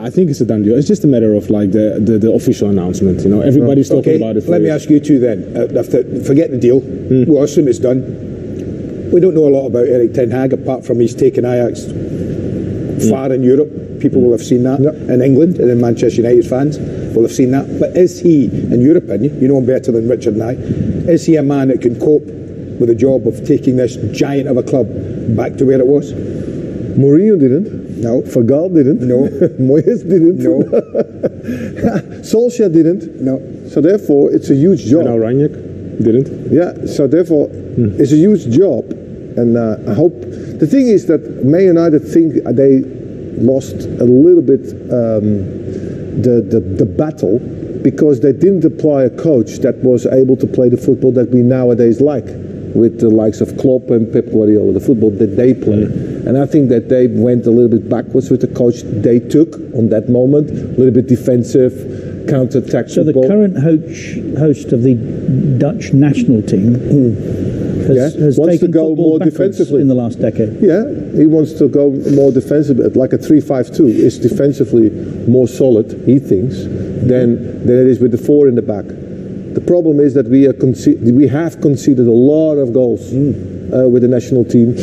I think it's a done deal. It's just a matter of like the official announcement. You know, everybody's talking about it. Let me ask you two then. Forget the deal. We'll assume it's done. We don't know a lot about Erik ten Hag apart from he's taken Ajax far in Europe. People will have seen that in England, and in Manchester United fans will have seen that. But is he, in your opinion, you know him better than Richard and I, is he a man that can cope with the job of taking this giant of a club back to where it was? Mourinho didn't. No. Van Gaal didn't. No. Moyes didn't. No. Solskjaer didn't. No. So therefore, it's a huge job. And Ranjek didn't. Yeah. So therefore, it's a huge job, and I hope. The thing is that Man United think they lost a little bit the battle because they didn't apply a coach that was able to play the football that we nowadays like, with the likes of Klopp and Pep Guardiola, the football that they play. And I think that they went a little bit backwards with the coach they took on that moment, a little bit defensive, counter-attack So football. the current host of the Dutch national team has wants taken to go football more backwards defensively in the last decade. Yeah, he wants to go more defensive, like a 3-5-2 is defensively more solid, he thinks, than it is with the 4 in the back. The problem is that we have conceded a lot of goals with the national team,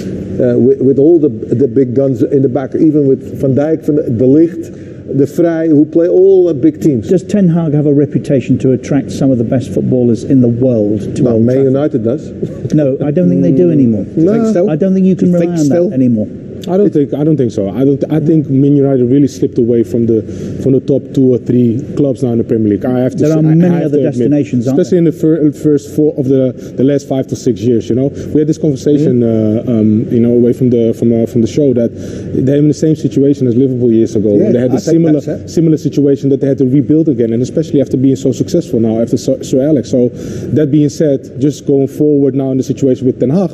with all the big guns in the back, even with Van Dijk, De Ligt, De Vrij, who play all the big teams. Does Ten Hag have a reputation to attract some of the best footballers in the world to Old Man Trafford? United does. No, I don't think they do anymore. No. I don't think you can rely on that anymore. I don't think so. I think Man United really slipped away from the top 2 or 3 clubs now in the Premier League. There are many other destinations, especially in the first 4 of the last 5 to 6 years. You know, we had this conversation, away from the show, that they're in the same situation as Liverpool years ago. When they had a similar situation that they had to rebuild again, and especially after being so successful now after Sir Alex. So that being said, just going forward now in the situation with Ten Hag.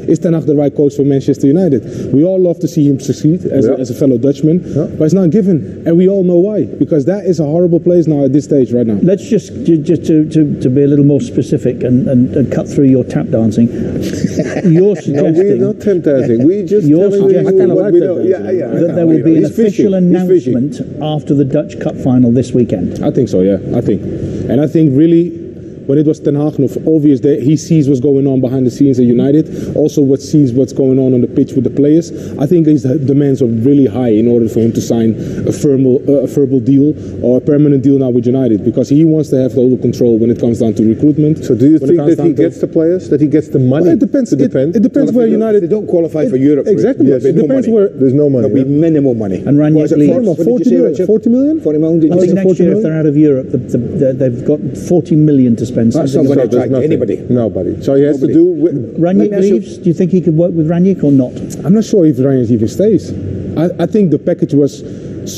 Is Ten Hag the right coach for Manchester United? We all love to see him succeed as a fellow Dutchman, but it's not given, and we all know why. Because that is a horrible place now at this stage right now. Let's just to be a little more specific and cut through your tap dancing. You're suggesting No, we're not tap dancing. We just you're telling you suggesting what we know. that there will be an official announcement after the Dutch Cup final this weekend. I think so. Yeah, I think really. When it was Ten Hag, obvious that he sees what's going on behind the scenes at United, also sees what's going on the pitch with the players. I think his demands are really high in order for him to sign a verbal deal or a permanent deal now with United, because he wants to have total control when it comes down to recruitment. So do you think that he gets the players, that he gets the money? Well, it depends. It depends where United. They don't qualify for Europe. Exactly. Yes, it depends where. There's no money. There'll be minimal money. And Ranjik leaves. 40 million. 40 million. 40 million. Did I you think say? next year, if they're out of Europe, they've got 40 million to spend. That's not going to attract anybody. Nobody. So he has to do with... Ranjik leaves. Do you think he could work with Ranjik or not? I'm not sure if Ranjik even stays. I think the package was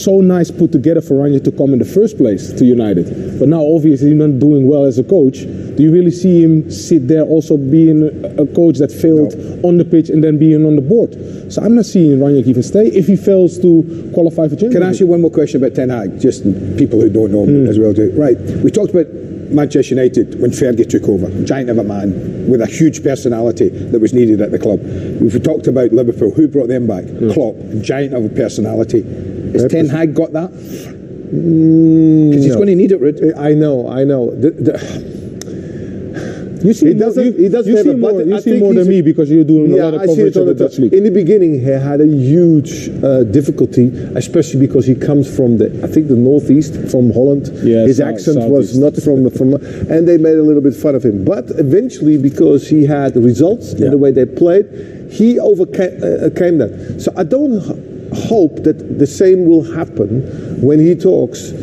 so nice put together for Ranjik to come in the first place to United. But now obviously he's not doing well as a coach. Do you really see him sit there also being a coach that failed on the pitch and then being on the board? So I'm not seeing Ranjik even stay if he fails to qualify for Champions League. Can I ask you one more question about Ten Hag? Just people who don't know him as well do. Right. We talked about Manchester United when Fergie took over. Giant of a man with a huge personality that was needed at the club. We've talked about Liverpool. Who brought them back? Klopp. Giant of a personality. Has Ten Hag got that? Because he's going to need it, Ruud. I know. You see more than me because you're doing a lot of coverage of the Dutch league. In the beginning, he had a huge difficulty, especially because he comes from the northeast, from Holland. Yeah, his accent was not from, and they made a little bit fun of him. But eventually, because he had results in the way they played, he overcame that. So I don't hope that the same will happen when he talks.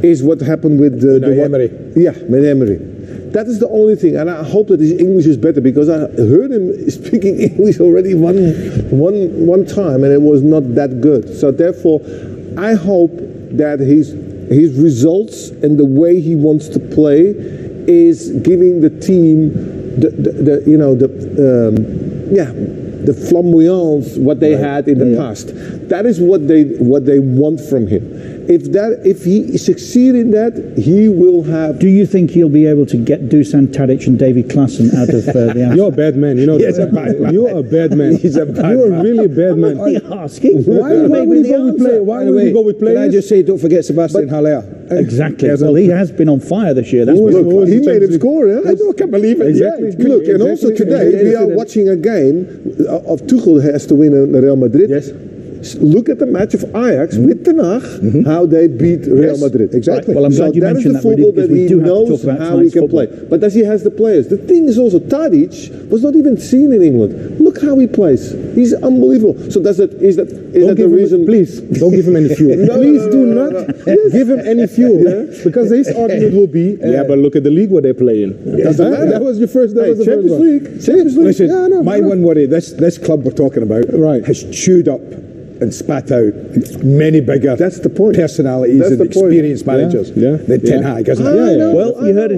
Is what happened with Emery. With Emery. That is the only thing, and I hope that his English is better, because I heard him speaking English already one time, and it was not that good. So therefore, I hope that his results and the way he wants to play is giving the team the flamboyance what they had in the past. That is what they want from him. If he succeeds in that, he will have. Do you think he'll be able to get Dusan Tadic and David Klaassen out of the Ajax? You're a bad man. You know He's a bad man. You're a bad man. He's a bad You're man. a really bad man. What are you asking? Why would he go with play? Why would he go with players? Can I just say, don't forget Sebastian Haller. Exactly. Well, he has been on fire this year. That's Look, he made him score. I can't believe it. Exactly. Yeah, Look, and also today we are watching a game of Tuchel has to win Real Madrid. Yes. Look at the match of Ajax with Ten Hag, how they beat Real Madrid. Exactly. Right. Well, I'm glad you that is mentioned the that, Rudy, football because that we he do have to knows talk about how he tonight's can football. play. But does he has the players? The thing is also Tadic was not even seen in England. Look how he plays. He's unbelievable. So is that the reason? Please don't give him any fuel. Please do not give him any fuel, because his argument will be, but look at the league where they're playing. Doesn't matter. That was the first. That was the first Champions one. League. Champions League. Listen, Yeah, I know, my I know. one worry, this club we're talking about has chewed up and spat out many bigger That's the point. personalities That's and the point. experienced managers Yeah. than Ten Hag, isn't it? Yeah, yeah. Well, you heard it.